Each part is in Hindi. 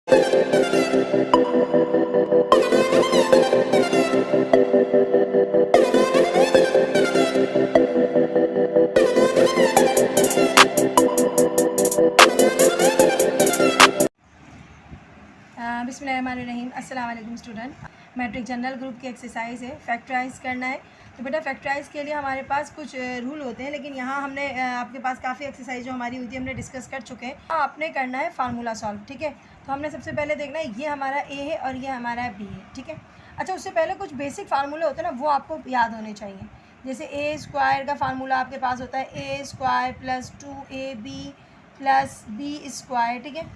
बिस्मिल्लाहिर्रहमानिर्रहीम। अस्सलाम वालेकुम स्टूडेंट। मैट्रिक जनरल ग्रुप की एक्सरसाइज है, फैक्टराइज करना है। तो बेटा फैक्टराइज के लिए हमारे पास कुछ रूल होते हैं, लेकिन यहाँ हमने आपके पास काफ़ी एक्सरसाइज जो हमारी हुई थी हमने डिस्कस कर चुके हैं। आपने करना है फार्मूला सॉल्व, ठीक है। तो हमने सबसे पहले देखना है ये हमारा ए है और ये हमारा बी है, ठीक है। अच्छा, उससे पहले कुछ बेसिक फार्मूले होते हैं ना, वो आपको याद होने चाहिए। जैसे ए स्क्वायर का फार्मूला आपके पास होता है A square plus 2ab plus B square, ठीक है।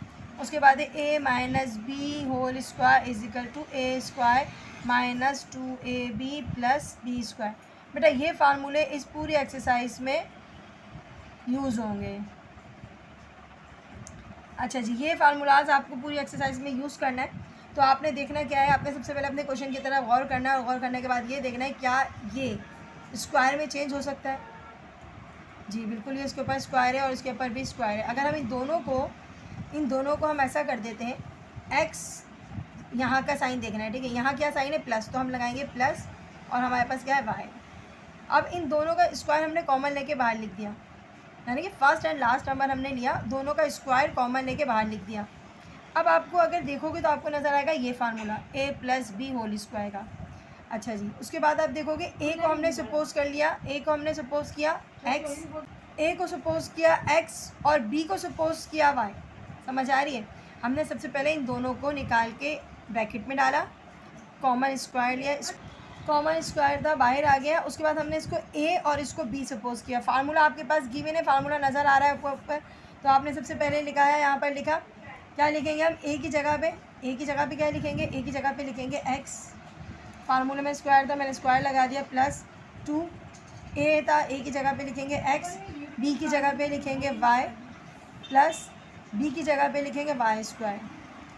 उसके बाद A minus B whole square is equal to A square minus 2ab plus B square. बेटा ये फार्मूले इस पूरी एक्सरसाइज में यूज़ होंगे। अच्छा जी, ये फार्मूलाज आपको पूरी एक्सरसाइज में यूज़ करना है। तो आपने देखना क्या है, आपने सबसे पहले अपने क्वेश्चन की तरफ गौर करना है, और गौर करने के बाद ये देखना है क्या ये स्क्वायर में चेंज हो सकता है। जी बिल्कुल, ये इसके ऊपर स्क्वायर है और इसके ऊपर भी स्क्वायर है। अगर हम इन दोनों को हम ऐसा कर देते हैं, एक्स यहाँ का साइन देखना है, ठीक है। यहाँ क्या साइन है, प्लस, तो हम लगाएंगे प्लस, और हमारे पास क्या है वाई। अब इन दोनों का स्क्वायर हमने कॉमन लेके बाहर लिख दिया, यानी कि फर्स्ट एंड लास्ट नंबर हमने लिया, दोनों का स्क्वायर कॉमन लेके बाहर लिख दिया। अब आपको अगर देखोगे तो आपको नज़र आएगा ये फार्मूला ए प्लस बी होल स्क्वायर का। अच्छा जी, उसके बाद आप देखोगे ए को हमने सपोज कर लिया, ए को हमने सपोज किया एक्स, ए को सपोज किया एक्स और बी को सपोज किया वाई। समझ आ रही है। हमने सबसे पहले इन दोनों को निकाल के ब्रैकेट में डाला, कॉमन स्क्वायर लिया, कॉमन स्क्वायर था बाहर आ गया। उसके बाद हमने इसको ए और इसको बी सपोज किया। फार्मूला आपके पास गिवन है, फार्मूला नज़र आ रहा है आपको ऊपर। तो आपने सबसे पहले लिखा है, यहाँ पर लिखा क्या लिखेंगे हम, ए की जगह पे क्या लिखेंगे, ए की जगह पे लिखेंगे एक्स। फार्मूले में स्क्वायर था, मैंने स्क्वायर लगा दिया, प्लस 2 ए था, ए की जगह पे लिखेंगे एक्स, बी की जगह पे लिखेंगे वाई, प्लस बी की जगह पे लिखेंगे वाई स्क्वायर।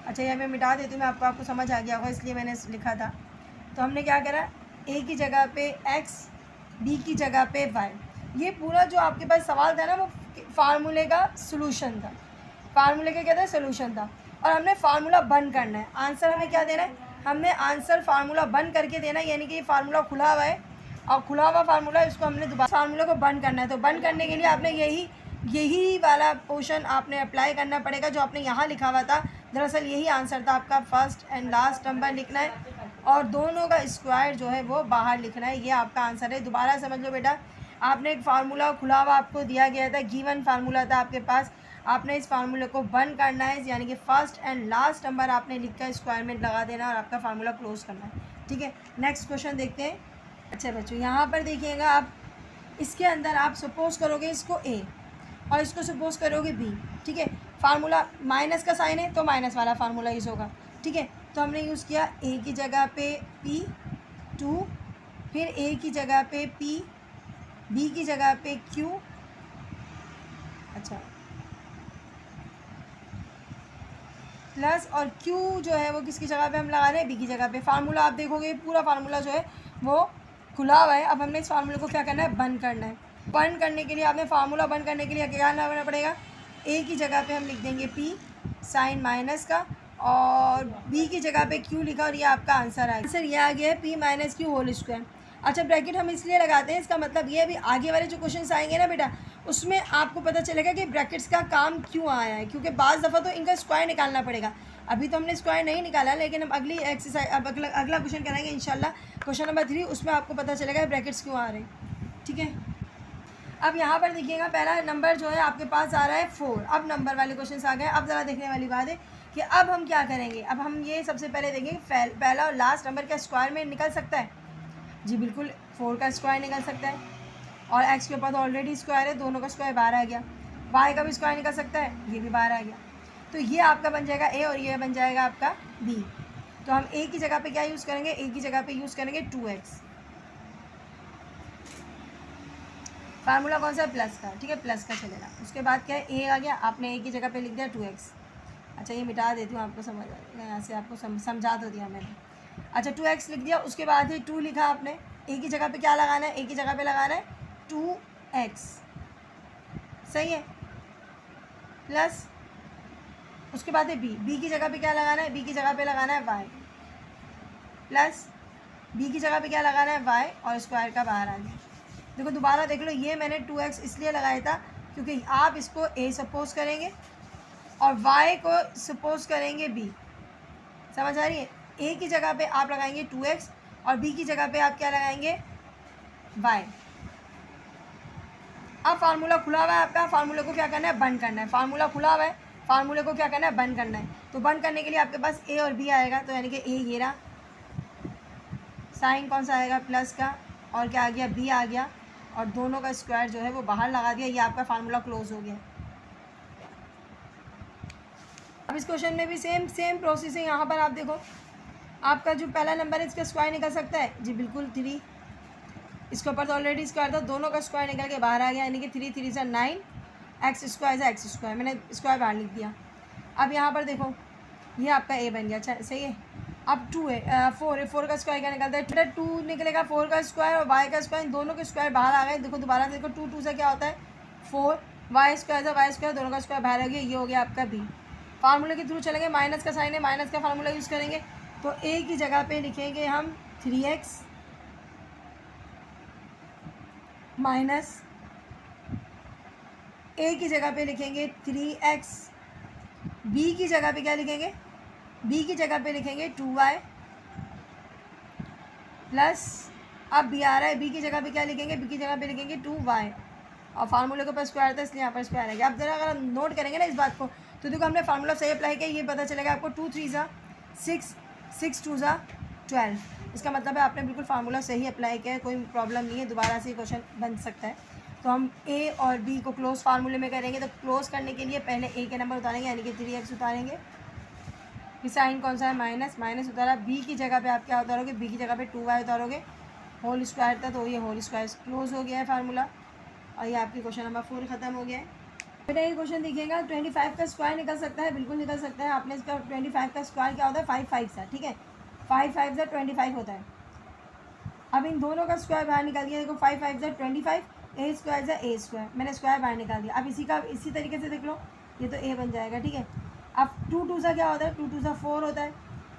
अच्छा, ये मैं मिटा देती हूँ, मैं आपको समझ आ गया होगा इसलिए मैंने लिखा था। तो हमने क्या करा, ए की जगह पे एक्स, बी की जगह पे वाई। ये पूरा जो आपके पास सवाल था ना, वो फार्मूले का सोल्यूशन था, फार्मूले का क्या था, सोल्यूशन था। और हमने फार्मूला बंद करना है, आंसर हमें क्या देना है, हमने आंसर फार्मूला बंद करके देना है। यानी कि ये फार्मूला खुला हुआ है और खुला हुआ फार्मूला, इसको हमने दोबारा फार्मूले को बंद करना है। तो बंद करने के लिए आपने यही वाला पोर्शन आपने अप्लाई करना पड़ेगा जो आपने यहाँ लिखा हुआ था। दरअसल यही आंसर था आपका, फर्स्ट एंड लास्ट नंबर लिखना है और दोनों का स्क्वायर जो है वो बाहर लिखना है। ये आपका आंसर है। दोबारा समझ लो बेटा, आपने एक फार्मूला खुला हुआ आपको दिया गया था, गिवन फार्मूला था आपके पास, आपने इस फार्मूले को बंद करना है, यानी कि फर्स्ट एंड लास्ट नंबर आपने लिख कर स्क्वायर में लगा देना और आपका फार्मूला क्लोज करना है, ठीक है। नेक्स्ट क्वेश्चन देखते हैं। अच्छा बच्चों, यहाँ पर देखिएगा आप, इसके अंदर आप सपोज करोगे इसको ए और इसको सपोज करोगे बी, ठीक है। फार्मूला माइनस का साइन है तो माइनस वाला फार्मूला यूज़ होगा, ठीक है। तो हमने यूज़ किया ए की जगह पे P2, फिर ए की जगह पे P, बी की जगह पे Q। अच्छा, प्लस और Q जो है वो किसकी जगह पे हम लगा रहे हैं, बी की जगह पे। फार्मूला आप देखोगे पूरा फार्मूला जो है वो खुला हुआ है। अब हमने इस फार्मूले को क्या करना है, बंद करना है। बंद करने के लिए आपने फार्मूला बंद करने के लिए क्या करना पड़ेगा, ए की जगह पे हम लिख देंगे P साइन माइनस का, और बी की जगह पे Q लिखा, और ये आपका आंसर आएगा। आंसर ये आ गया है P minus Q whole square. अच्छा, ब्रैकेट हम इसलिए लगाते हैं, इसका मतलब ये अभी आगे वाले जो क्वेश्चन आएंगे ना बेटा, उसमें आपको पता चलेगा कि ब्रैकेट्स का काम क्यों आया है, क्योंकि बाज़ दफ़ा तो इनका स्क्वायर निकालना पड़ेगा। अभी तो हमने स्क्वायर नहीं निकाला, लेकिन हम अगली एक्सरसाइज, अब अगला क्वेश्चन कराएंगे इंशाल्लाह, क्वेश्चन नंबर 3, उसमें आपको पता चलेगा ब्रैकेट्स क्यों आ रहे हैं, ठीक है। अब यहाँ पर देखिएगा, पहला नंबर जो है आपके पास आ रहा है 4। अब नंबर वाले क्वेश्चन आ गए। अब ज़रा देखने वाली बात है कि अब हम क्या करेंगे। अब हम ये सबसे पहले देखेंगे पहला और लास्ट नंबर का स्क्वायर में निकल सकता है। जी बिल्कुल, 4 का स्क्वायर निकल सकता है, और एक्स के ऊपर तो ऑलरेडी स्क्वायर है, दोनों का स्क्वायर बाहर आ गया। वाई का भी स्क्वायर निकल सकता है, ये भी बाहर आ गया। तो ये आपका बन जाएगा ए और ये बन जाएगा आपका बी। तो हम ए की जगह पे क्या यूज़ करेंगे, ए की जगह पे यूज़ करेंगे 2x। फार्मूला कौन सा है, प्लस का, ठीक है, प्लस का चलेगा। उसके बाद क्या है, ए आ गया, आपने ए की जगह पे लिख दिया 2x। अच्छा, ये मिटा देती हूँ, आपको समझ आ जाएगा, यहाँ से आपको समझा तो दिया मैंने। अच्छा, 2x लिख दिया, उसके बाद है 2 लिखा आपने, ए की जगह पे क्या लगाना है, ए की जगह पे लगाना है 2x, सही है, प्लस उसके बाद है बी की जगह पे क्या लगाना है, बी की जगह पे लगाना है वाई, प्लस बी की जगह पे क्या लगाना है वाई, और स्क्वायर का बाहर आ गया। देखो दोबारा देख लो, ये मैंने 2x इसलिए लगाया था क्योंकि आप इसको a सपोज करेंगे और y को सपोज करेंगे b। समझ आ रही है? a की जगह पे आप लगाएंगे 2x और b की जगह पे आप क्या लगाएंगे y। अब फार्मूला खुला हुआ है आपका, फार्मूले को क्या करना है, बंद करना है। फार्मूला खुला हुआ है, फार्मूले को क्या करना है, बंद करना है। तो बंद करने के लिए आपके पास a और b आएगा, तो यानी कि a ये रहा, साइन कौन सा आएगा प्लस का, और क्या आ गया b आ गया, और दोनों का स्क्वायर जो है वो बाहर लगा दिया। ये आपका फार्मूला क्लोज हो गया। अब इस क्वेश्चन में भी सेम प्रोसेस है। यहाँ पर आप देखो, आपका जो पहला नंबर है इसका स्क्वायर निकल सकता है जी, बिल्कुल 3। इसके ऊपर तो ऑलरेडी स्क्वायर था, दोनों का स्क्वायर निकल के बाहर आ गया, यानी कि 3 3 से 9, एक्स स्क्वायर से एक्स स्क्वायर, मैंने स्क्वायर बाहर लिख दिया। अब यहाँ पर देखो, ये आपका ए बन गया, अच्छा सही है। अब 2 है, 4 है, 4 का स्क्वायर क्या निकलता है, 2 निकलेगा, 4 का स्क्वायर और वाई का स्क्वायर, दोनों के स्क्वायर बाहर आ गए। देखो दोबारा देखो, 2 2 से क्या होता है 4, वाई स्क्वायर से वाई स्क्वायर, दोनों का स्क्वायर बाहर आ गया। ये हो गया आपका बी। फार्मूले के थ्रू चलेंगे, माइनस का साइन है, माइनस का फार्मूला यूज़ करेंगे। तो ए की जगह पे लिखेंगे हम 3x माइनस, ए की जगह पे लिखेंगे 3x, बी की जगह पे क्या लिखेंगे, बी की जगह पे लिखेंगे 2y प्लस, अब बी आ रहा है, बी की जगह पे क्या लिखेंगे, बी की जगह पे लिखेंगे 2y, और फार्मूले के ऊपर स्क्वायर था इसलिए यहाँ पर स्क्वायर है। अब जरा अगर हम नोट करेंगे ना इस बात को, तो देखो हमने फार्मूला सही अप्लाई किया, ये पता चलेगा आपको 2 3 ज़ा 6, 6 2 ज़ा 12। इसका मतलब है आपने बिल्कुल फार्मूला सही अप्लाई किया है, कोई प्रॉब्लम नहीं है, दोबारा से क्वेश्चन बन सकता है। तो हम ए और बी को क्लोज फार्मूले में करेंगे, तो क्लोज करने के लिए पहले ए के नंबर उतारेंगे, यानी कि 3x उतारेंगे, फिर साइन कौन सा है माइनस, माइनस उतारा, बी की जगह पे आप क्या उतारोगे, बी की जगह पे 2y उतारोगे, होल स्क्वायर था तो ये होल स्क्वायर क्लोज हो गया है फार्मूला, और ये आपकी क्वेश्चन नंबर 4 खत्म हो गया है। बेटा ये क्वेश्चन देखिएगा, 25 का स्क्वायर निकल सकता है, बिल्कुल निकल सकता है। आपने इसका 25 का स्क्वायर क्या होता है, 5 5 सा, ठीक है, 5 5 सा 25 होता है। अब इन दोनों का स्क्वायर बाहर निकाल दिया, देखो 5 5 सा 25, ए स्क्वायर सा ए स्क्वायर, मैंने स्क्वायर बाहर निकाल दिया। अब इसी तरीके से देख लो, ये तो ए बन जाएगा, ठीक है। अब 2 2 सा क्या होता है, 2 2 सा 4 होता है,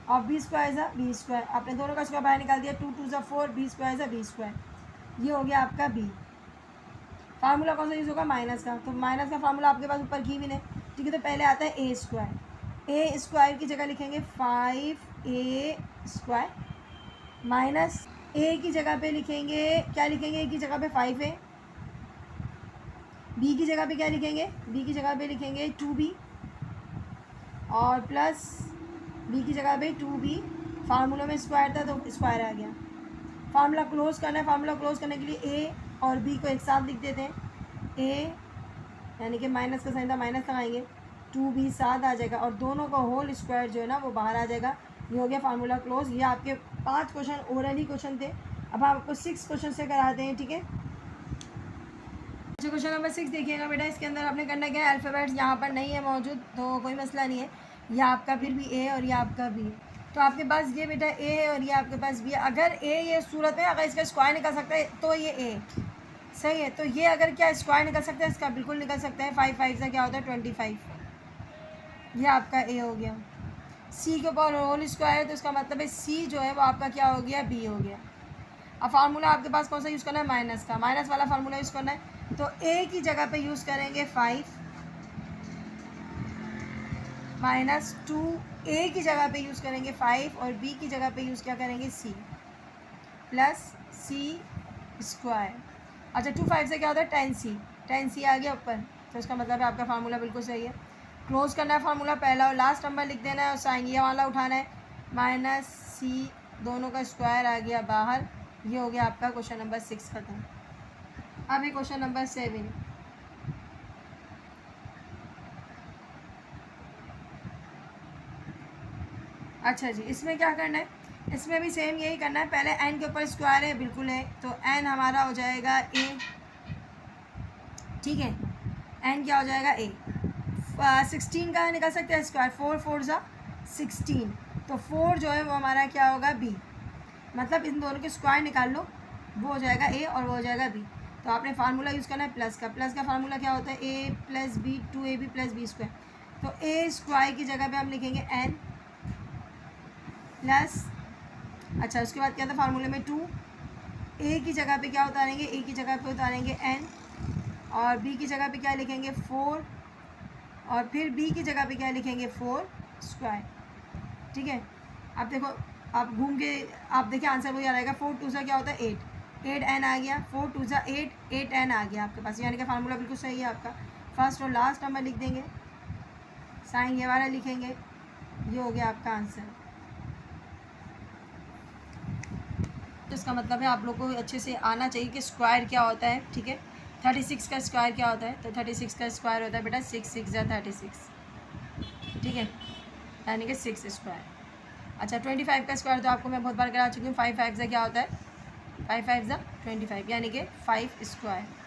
और बी स्क्वायर सा बी स्क्वायर, आपने दोनों का स्क्वायर बाहर निकाल दिया, 2 2 सा 4, बी स्क्वायर सा बी स्क्वायर, ये हो गया आपका बी। फार्मूला कौन सा यूज़ होगा, माइनस का, तो माइनस का फार्मूला आपके पास ऊपर की भी नहीं, ठीक है। तो पहले आता है ए स्क्वायर, ए स्क्वायर की जगह लिखेंगे 5a स्क्वायर, माइनस ए की जगह पे लिखेंगे क्या लिखेंगे, ए की जगह पे 5a, बी की जगह पे क्या लिखेंगे, बी की जगह पे लिखेंगे 2b, और प्लस बी की जगह पे 2b, फार्मूला में स्क्वायर था तो स्क्वायर आ गया। फार्मूला क्लोज करना है, फार्मूला क्लोज करने के लिए ए और बी को एक साथ लिख देते हैं, ए यानी कि माइनस का साइन था, माइनस लगाएंगे, 2b साथ आ जाएगा, और दोनों का होल स्क्वायर जो है ना वो बाहर आ जाएगा। ये हो गया फार्मूला क्लोज। ये आपके 5 क्वेश्चन ओरली क्वेश्चन थे, अब आपको 6 क्वेश्चन से कराते हैं, ठीक है। क्वेश्चन नंबर 6 देखिएगा बेटा, इसके अंदर आपने करना क्या है, अल्फ़ाबेट्स यहाँ पर नहीं है मौजूद तो कोई मसला नहीं है, यह आपका फिर भी ए और ये आपका बी, तो आपके पास ये बेटा ए है और ये आपके पास बी है। अगर ए ये सूरत में अगर इसका स्क्वायर निकल सकता है तो ये ए सही है, तो ये अगर क्या स्क्वायर निकल सकता है, इसका बिल्कुल निकल सकता है। 5 5 से क्या होता है 25, ये आपका ए हो गया। सी के ऊपर होल स्क्वायर है तो इसका मतलब है सी जो है वो आपका क्या हो गया, बी हो गया। अब फार्मूला आपके पास कौन सा यूज़ करना है, माइनस का, माइनस वाला फार्मूला यूज़ करना है। तो ए की जगह पे यूज़ करेंगे 5 माइनस 2, ए की जगह पे यूज़ करेंगे 5 और बी की जगह पे यूज़ क्या करेंगे सी, प्लस सी स्क्वायर। अच्छा 2 5 से क्या होता है 10c, 10c आ गया ऊपर, तो इसका मतलब है आपका फार्मूला बिल्कुल सही है। क्लोज करना है फार्मूला पहला और लास्ट नंबर लिख देना है, और साइन ये वाला उठाना है, माइनस सी, दोनों का स्क्वायर आ गया बाहर। ये हो गया आपका क्वेश्चन नंबर 6 खत्म। अब है क्वेश्चन नंबर 7। अच्छा जी, इसमें क्या करना है, इसमें भी सेम यही करना है, पहले n के ऊपर स्क्वायर है, बिल्कुल है, तो n हमारा हो जाएगा a, ठीक है, n क्या हो जाएगा a। 16 का निकल सकते हैं स्क्वायर, 4 4 ज़ा 16, तो 4 जो है वो हमारा क्या होगा b, मतलब इन दोनों के स्क्वायर निकाल लो, वो हो जाएगा a और वो हो जाएगा b। तो आपने फार्मूला यूज़ करना है प्लस का, प्लस का फार्मूला क्या होता है, a plus b 2ab plus B square. तो ए स्क्वायर की जगह पे हम लिखेंगे एन प्लस, अच्छा उसके बाद क्या था फार्मूले में 2, ए की जगह पे क्या उतारेंगे, ए की जगह पे उतारेंगे एन, और बी की जगह पे क्या लिखेंगे 4, और फिर बी की जगह पे क्या लिखेंगे 4 स्क्वायर। ठीक है, अब देखो आप घूम के आप देखिए आंसर वही आ रहेगा, 4 2 क्या होता है 8 एन आ गया, 4 2 8 एन आ गया आपके पास, यानी कि फार्मूला बिल्कुल सही है आपका। फर्स्ट और लास्ट नंबर लिख देंगे, साइन ये वाला लिखेंगे, ये हो गया आपका आंसर। तो इसका मतलब है आप लोग को अच्छे से आना चाहिए कि स्क्वायर क्या होता है। ठीक है, 36 का स्क्वायर क्या होता है, तो 36 का स्क्वायर होता है बेटा 6 6 या 36। ठीक है, यानी कि 6 स्क्वायर। अच्छा 25 का स्क्वायर तो आपको मैं बहुत बार करा चुकी हूँ, 5 5 क्या होता है, 5 5 25, यानी कि 5 स्क्वायर।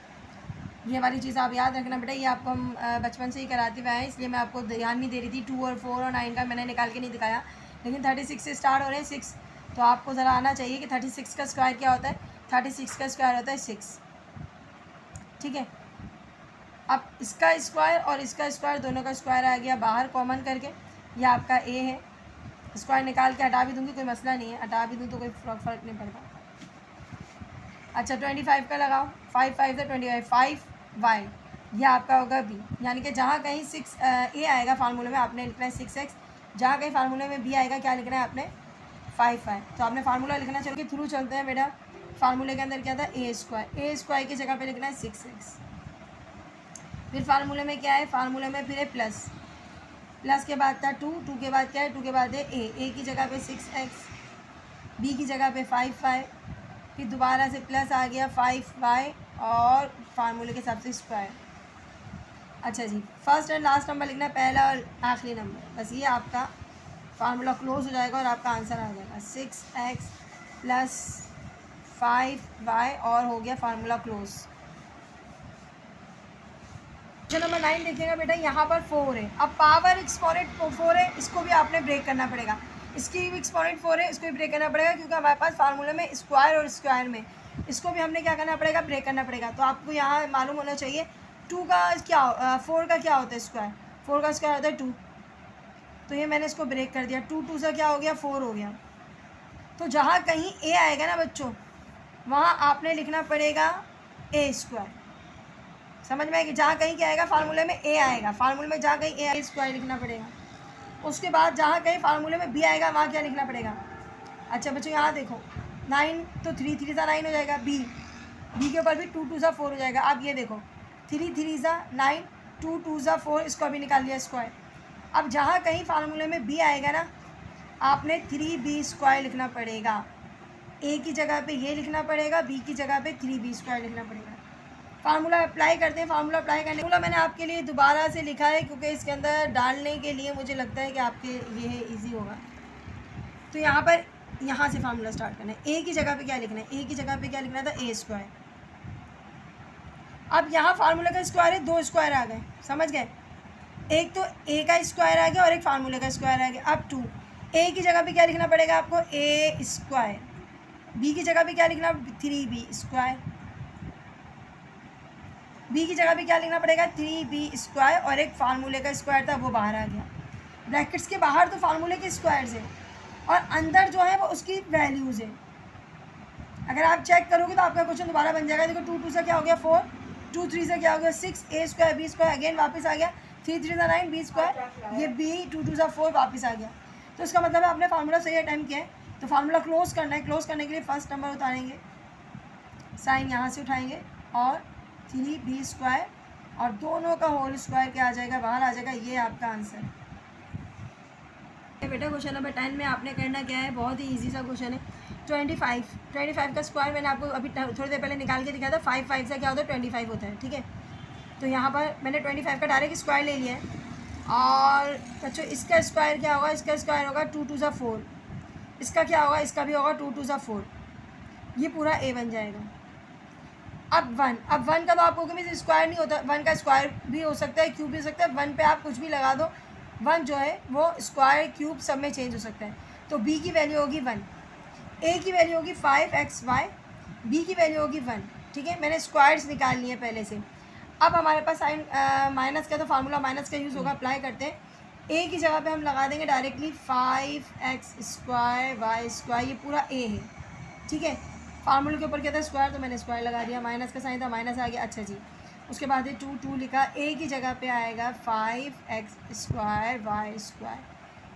ये वाली चीज़ आप याद रखना बेटा, ये आपको हम बचपन से ही कराते हुए हैं, इसलिए मैं आपको ध्यान नहीं दे रही थी। 2 और 4 और 9 का मैंने निकाल के नहीं दिखाया, लेकिन 36 से स्टार्ट हो रहे हैं 6, तो आपको ज़रा आना चाहिए कि 36 का स्क्वायर क्या होता है। 36 का स्क्वायर होता है 6। ठीक है, अब इसका स्क्वायर और इसका स्क्वायर दोनों का स्क्वायर आ गया बाहर कॉमन करके, यह आपका ए है। स्क्वायर निकाल के हटा भी दूंगी कोई मसला नहीं है, हटा भी दूँ तो कोई फ़र्क नहीं पड़ता। अच्छा 25 का लगाओ, 5 5 25, 5 वाई, यह आपका होगा बी, यानी कि जहाँ कहीं 6 ए आएगा फार्मूले में आपने लिखना है 6x, जहाँ कहीं फार्मूले में बी आएगा क्या लिखना है आपने 5 5। तो आपने फार्मूला लिखना, चल के थ्रू चलते हैं बेटा। फार्मूले के अंदर क्या था ए स्क्वायर की जगह पे लिखना है 6x। फिर फार्मूले में क्या है, फार्मूले में फिर है प्लस के बाद था 2 के बाद क्या है, 2 के बाद है ए की जगह पे 6x, बी की जगह पे 5 5, फिर दोबारा से प्लस आ गया 5y और फार्मूले के हिसाब से स्क्वायर। अच्छा जी, फर्स्ट एंड लास्ट नंबर लिखना है, पहला और आखिरी नंबर, बस ये आपका फार्मूला क्लोज हो जाएगा और आपका आंसर आ जाएगा 6x प्लस 5y, और हो गया फार्मूला क्लोज। क्वेश्चन नंबर 9 देखिएगा बेटा, यहाँ पर 4 है। अब पावर एक्सपोनेंट 4 है, इसको भी आपने ब्रेक करना पड़ेगा, इसकी भी एक्सपोनेंट 4 है, इसको भी ब्रेक करना पड़ेगा, क्योंकि हमारे पास फार्मूले में स्क्वायर और स्क्वायर में इसको भी हमने क्या करना पड़ेगा, ब्रेक करना पड़ेगा। तो आपको यहाँ मालूम होना चाहिए 2 का क्या 4 का क्या होता है स्क्वायर, 4 का स्क्वायर होता है 2, तो ये मैंने इसको ब्रेक कर दिया, 2 2 से क्या हो गया 4 हो गया। तो जहाँ कहीं ए आएगा ना बच्चों, वहाँ आपने लिखना पड़ेगा ए स्क्वायर, समझ में आएगी। जहाँ कहीं क्या आएगा फार्मूले में ए आएगा, फार्मूले में जहाँ कहीं ए स्क्वायर लिखना पड़ेगा। उसके बाद जहाँ कहीं फार्मूले में बी आएगा वहाँ क्या लिखना पड़ेगा। अच्छा बच्चों यहाँ देखो 9, तो 3 3 9 हो जाएगा, बी के ऊपर भी 2 2 4 हो जाएगा। अब ये देखो 3 3 9, 2 2 4, इसको अभी निकाल लिया स्क्वायर। अब जहाँ कहीं फार्मूले में बी आएगा ना, आपने 3b स्क्वायर लिखना पड़ेगा, ए की जगह पे ये लिखना पड़ेगा, बी की जगह पे 3b स्क्वायर लिखना पड़ेगा। फार्मूला अप्लाई करते हैं, फार्मूला अप्लाई करने फार्मूला मैंने आपके लिए दोबारा से लिखा है, क्योंकि इसके अंदर डालने के लिए मुझे लगता है कि आपके लिए ईजी होगा। तो यहाँ पर यहाँ से फार्मूला स्टार्ट करना है, ए की जगह पे क्या लिखना है, ए की जगह पे क्या लिखना था ए स्क्वायर। अब यहाँ फार्मूला का स्क्वायर है, 2 स्क्वायर आ गए, समझ गए, एक तो ए का स्क्वायर आ गया और एक फार्मूले का स्क्वायर आ गया। अब 2, ए की जगह पे क्या लिखना पड़ेगा आपको ए स्क्वायर, बी की जगह पे क्या लिखना 3b स्क्वायर, बी की जगह पे क्या लिखना पड़ेगा 3b स्क्वायर, और एक फार्मूले का स्क्वायर था वो बाहर आ गया। ब्रैकेट्स के बाहर तो फार्मूले के स्क्वायर्स है और अंदर जो है वो उसकी वैल्यूज़ है। अगर आप चेक करोगे तो आपका क्वेश्चन दोबारा बन जाएगा। देखो 2 2 से क्या हो गया 4, 2 3 से क्या हो गया 6, ए स्क्वायर बी स्क्वायर अगेन वापस आ गया, 3 3 9 बी स्क्वायर, ये बी 2 2 4 वापस आ गया। तो इसका मतलब है आपने फार्मूला सही अटैम्प्ट किया है। तो फार्मूला क्लोज करना है, क्लोज करने के लिए फर्स्ट नंबर उतारेंगे, साइन यहाँ से उठाएंगे और 3b स्क्वायर और दोनों का होल स्क्वायर क्या आ जाएगा बाहर आ जाएगा, ये आपका आंसर है। बेटा क्वेश्चन नंबर 10 में आपने करना क्या है, बहुत ही इजी सा क्वेश्चन है। 25 का स्क्वायर मैंने आपको अभी थोड़ी देर पहले निकाल के दिखाया था, 5 5 से क्या होता है 25 होता है। ठीक है, तो यहाँ पर मैंने 25 का डायरेक्ट स्क्वायर ले लिया है। और बच्चों इसका स्क्वायर क्या होगा, इसका स्क्वायर होगा 2 2 4, इसका क्या होगा, इसका भी होगा 2 2 4, ये पूरा ए बन जाएगा। अब 1 का तो आपको कभी स्क्वायर नहीं होता, 1 का स्क्वायर भी हो सकता है, क्यूब भी हो सकता है, 1 पे आप कुछ भी लगा दो, 1 जो है वो स्क्वायर क्यूब सब में चेंज हो सकता है। तो b की वैल्यू होगी 1, a की वैल्यू होगी 5xy, b की वैल्यू होगी 1। ठीक है, मैंने स्क्वायर्स निकाल लिए पहले से। अब हमारे पास साइन माइनस का तो फार्मूला माइनस का यूज़ होगा, अप्लाई करते हैं। ए की जगह पे हम लगा देंगे डायरेक्टली 5x² y², ये पूरा ए है, ठीक है। फार्मूले के ऊपर क्या था, स्क्वायर, तो मैंने स्क्वायर लगा दिया, माइनस का साइन था, माइनस आ गया। अच्छा जी, उसके बाद ये 2 लिखा, ए की जगह पे आएगा 5x² y²,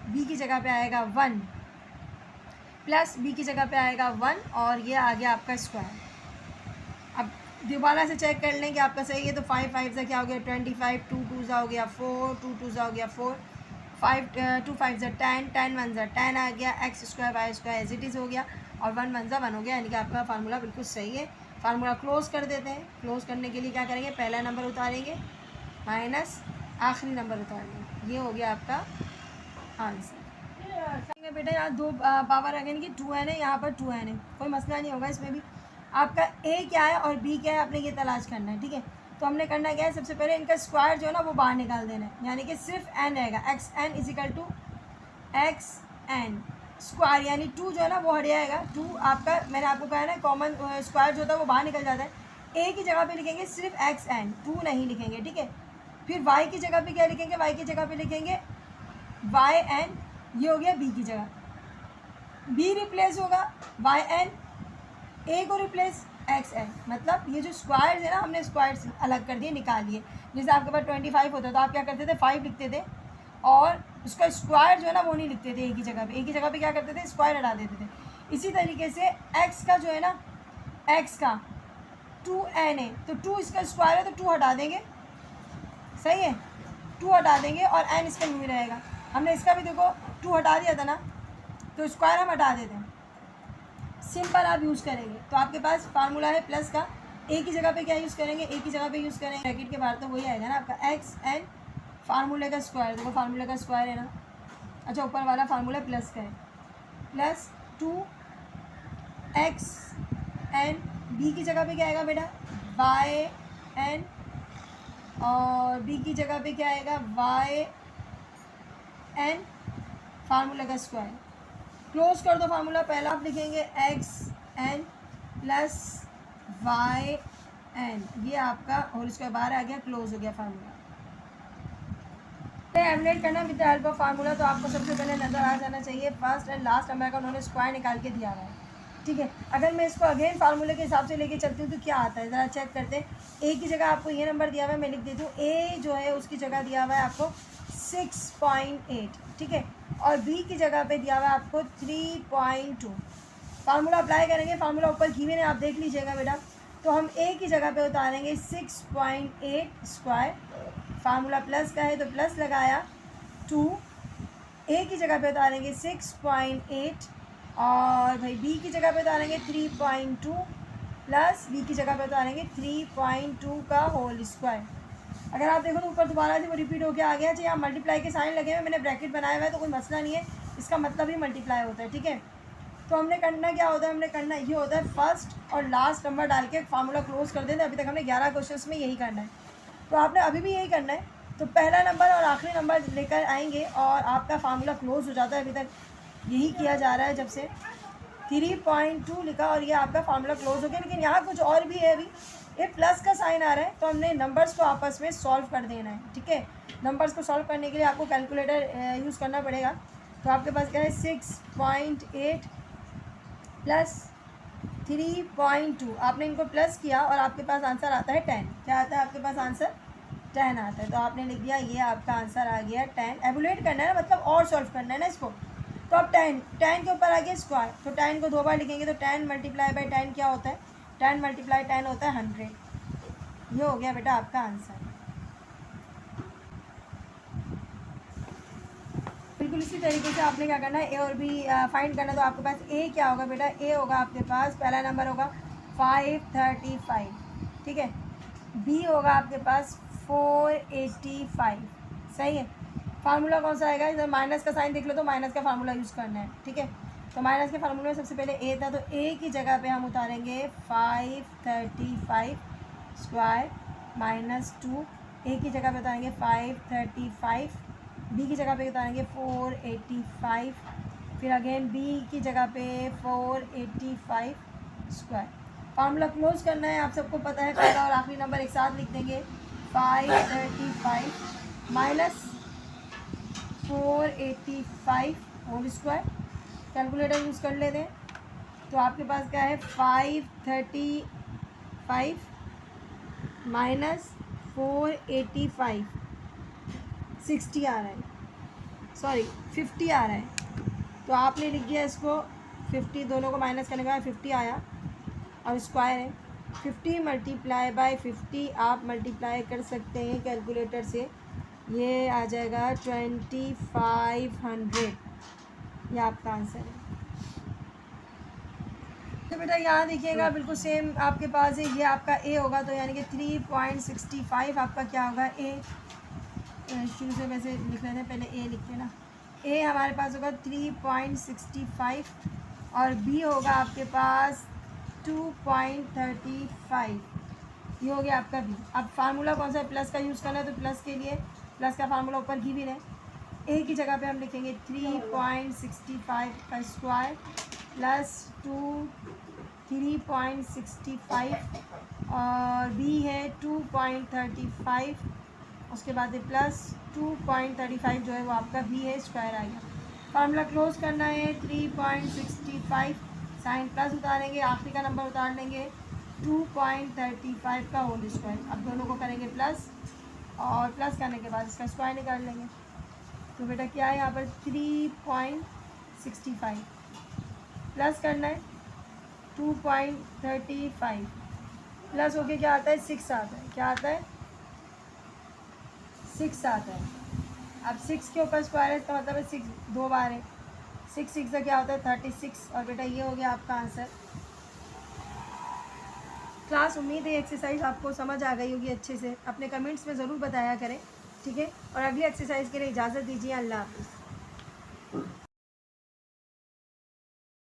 बी की जगह पे आएगा 1 प्लस बी की जगह पे आएगा 1, और ये आ गया आपका स्क्वायर। अब दोबारा से चेक कर लें कि आपका सही है, तो 5 5 से क्या हो गया 25, 2 2 हो गया 4, 2 2 हो गया 4, 5 2 5 10, 10 1 10 आ गया, x² y² as it is हो गया, और 1 1 हो गया, यानी कि आपका फार्मूला बिल्कुल सही है। फार्मूला क्लोज कर देते हैं। क्लोज करने के लिए क्या करेंगे, पहला नंबर उतारेंगे माइनस आखिरी नंबर उतारेंगे, ये हो गया आपका आंसर। बेटा यहाँ 2 पावर अगेन की 2n है, यहाँ पर 2n है, कोई मसला नहीं होगा इसमें भी। आपका a क्या है और b क्या है, आपने ये तलाश करना है, ठीक है। तो हमने करना क्या है, सबसे पहले इनका स्क्वायर जो है ना वो बाहर निकाल देना है, यानी कि सिर्फ n रहेगा, xn = xn स्क्वायर, यानी 2 जो है ना वो हट जाएगा। 2 आपका, मैंने आपको कहा है ना, कॉमन स्क्वायर जो होता है वो बाहर निकल जाता है। a की जगह पे लिखेंगे सिर्फ xn, 2 नहीं लिखेंगे, ठीक है। फिर y की जगह पे क्या लिखेंगे, y की जगह पे लिखेंगे yn, ये हो गया b की जगह, b रिप्लेस होगा yn, a को रिप्लेस xn, मतलब ये जो स्क्वायर है ना, हमने स्क्वायर अलग कर दिए, निकाल लिए। जैसे आपके पास 25 होता है तो आप क्या करते थे, 5 लिखते थे, और उसका स्क्वायर जो है ना वो नहीं लिखते थे, एक ही जगह पे क्या करते थे, स्क्वायर हटा देते थे। इसी तरीके से x का जो है ना, x का 2n है, तो 2 इसका स्क्वायर है, तो 2 हटा देंगे, सही है, 2 हटा देंगे, और n इसका यूँ ही रहेगा। हमने इसका भी देखो 2 हटा दिया था ना, तो स्क्वायर हम हटा देते हैं, सिंपल आप यूज़ करेंगे। तो आपके पास फार्मूला है प्लस का, ए की जगह पे क्या यूज़ करेंगे, ए की जगह पे यूज़ करेंगे ब्रैकेट के बाहर, तो वही आएगा ना आपका xn, फार्मूले का स्क्वायर, देखो फार्मूले का स्क्वायर है ना, अच्छा ऊपर वाला फार्मूला प्लस का है, प्लस 2xn, बी की जगह पे क्या आएगा बेटा, yn, और बी की जगह पे क्या आएगा, yn, फार्मूला का स्क्वायर। क्लोज कर दो फार्मूला, पहला आप लिखेंगे xn प्लस yn, ये आपका होल स्क्वायर बाहर आ गया, क्लोज हो गया फार्मूला। एलिमिनेट करना with the help of formula, तो आपको सबसे पहले नज़र आ जाना चाहिए फर्स्ट एंड लास्ट नंबर का उन्होंने स्क्वायर निकाल के दिया हुआ है, ठीक है। अगर मैं इसको अगेन फार्मूले के हिसाब से लेके चलती हूँ तो क्या आता है, ज़रा चेक करते हैं। ए की जगह आपको ये नंबर दिया हुआ है, मैं लिख देती हूँ, ए जो है उसकी जगह दिया हुआ है आपको 6.8, ठीक है, और बी की जगह पे दिया हुआ है आपको 3.2। फार्मूला अप्लाई करेंगे, फार्मूला ऊपर की हुए आप देख लीजिएगा बेटा। तो हम ए की जगह पे उतारेंगे 6.8 स्क्वायर, फार्मूला प्लस का है तो प्लस लगाया 2, ए की जगह पे उतारेंगे 6.8, और भाई बी की जगह पे उतारेंगे 3.2, प्लस बी की जगह पे उतारेंगे 3.2 का होल स्क्वायर। अगर आप देखो तो ऊपर दोबारा से वो रिपीट होकर आ गया, यहाँ मल्टीप्लाई के साइन लगे हुए, मैंने ब्रैकेट बनाया हुआ है तो कोई मसला नहीं है, इसका मतलब ही मल्टीप्लाई होता है, ठीक है। तो हमने करना क्या होता है, हमने करना ये होता है फर्स्ट और लास्ट नंबर डाल के फार्मूला क्लोज कर देते हैं। अभी तक हमने 11 क्वेश्चंस में यही करना है, तो आपने अभी भी यही करना है। तो पहला नंबर और आखिरी नंबर लेकर आएंगे और आपका फार्मूला क्लोज हो जाता है। अभी तक यही किया जा रहा है, जब से 3.2 लिखा और ये आपका फार्मूला क्लोज हो गया। लेकिन यहाँ कुछ और भी है, अभी ये प्लस का साइन आ रहा है, तो हमने नंबर्स को आपस में सॉल्व कर देना है, ठीक है। नंबर्स को सॉल्व करने के लिए आपको कैलकुलेटर यूज़ करना पड़ेगा। तो आपके पास क्या है, 6.8 प्लस 3.2, आपने इनको प्लस किया और आपके पास आंसर आता है 10। क्या आता है आपके पास आंसर, 10 आता है। तो आपने लिख दिया, ये आपका आंसर आ गया 10। एवुलेट करना है ना, मतलब और सॉल्व करना है ना इसको। तो अब 10 के ऊपर आ गया स्क्वायर, तो 10 को 2 बार लिखेंगे तो 10 × 10 क्या होता है, 10 × 10 होता है 100। ये हो गया बेटा आपका आंसर। बिल्कुल इसी तरीके से आपने क्या करना है, ए और बी फाइंड करना। तो आपके पास ए क्या होगा बेटा, ए होगा आपके पास, पहला नंबर होगा 535, ठीक है। बी होगा आपके पास 485, सही है। फार्मूला कौन सा आएगा, इधर माइनस का साइन देख लो, तो माइनस का फार्मूला यूज़ करना है, ठीक है। तो माइनस के फार्मूले में सबसे पहले ए था, तो ए की जगह पे हम उतारेंगे 535 स्क्वायर माइनस 2, ए की जगह पे उतारेंगे 535, बी की जगह पे उतारेंगे 485, फिर अगेन बी की जगह पे 485 स्क्वायर। फार्मूला क्लोज करना है, आप सबको पता है, पहला और आखिरी नंबर एक साथ लिख देंगे 535 minus 485 whole square. Calculator use कर लेते हैं, तो आपके पास क्या है 535 माइनस 485 60 आ रहा है, सॉरी 50 आ रहा है। तो आपने लिख दिया इसको 50, दोनों को माइनस करने के बाद 50 आया और स्क्वायर है। 50 मल्टीप्लाई बाय 50 आप मल्टीप्लाई कर सकते हैं कैलकुलेटर से, ये आ जाएगा 2500। ये आपका आंसर है। तो बेटा यहाँ देखिएगा बिल्कुल सेम आपके पास है, ये आपका ए होगा, तो यानी कि 3.65 आपका क्या होगा ए। शुरू से वैसे लिख लेते हैं, पहले ए लिखते हैं ना। ए हमारे पास होगा 3.65 और बी होगा आपके पास 2.35। ये हो गया आपका बी। अब फार्मूला कौन सा है, प्लस का यूज़ करना है, तो प्लस के लिए प्लस का फार्मूला ऊपर गिवन है। ए की जगह पे हम लिखेंगे 3.65 का स्क्वायर प्लस 3.65 और बी है 2.35, उसके बाद प्लस 2.35 जो है वो आपका बी है, स्क्वायर आएगा। फार्मूला क्लोज करना है 3.65, साइन प्लस उतारेंगे, आखिरी का नंबर उतार लेंगे 2.35 का होल स्क्वायर। अब दोनों को करेंगे प्लस और प्लस करने के बाद इसका स्क्वायर निकाल लेंगे। तो बेटा क्या है यहाँ पर 3.65 प्लस करना है 2.35 प्लस होके क्या आता है 6 आता है। क्या आता है 6 आता है। अब 6 के ऊपर स्क्वायर है, इसका मतलब है 6 दो बार है, 6 से क्या होता है 36। और बेटा ये हो गया आपका आंसर। क्लास उम्मीद है एक्सरसाइज आपको समझ आ गई होगी अच्छे से। अपने कमेंट्स में ज़रूर बताया करें, ठीक है। और अगली एक्सरसाइज के लिए इजाज़त दीजिए। अल्लाह हाफ़िज़।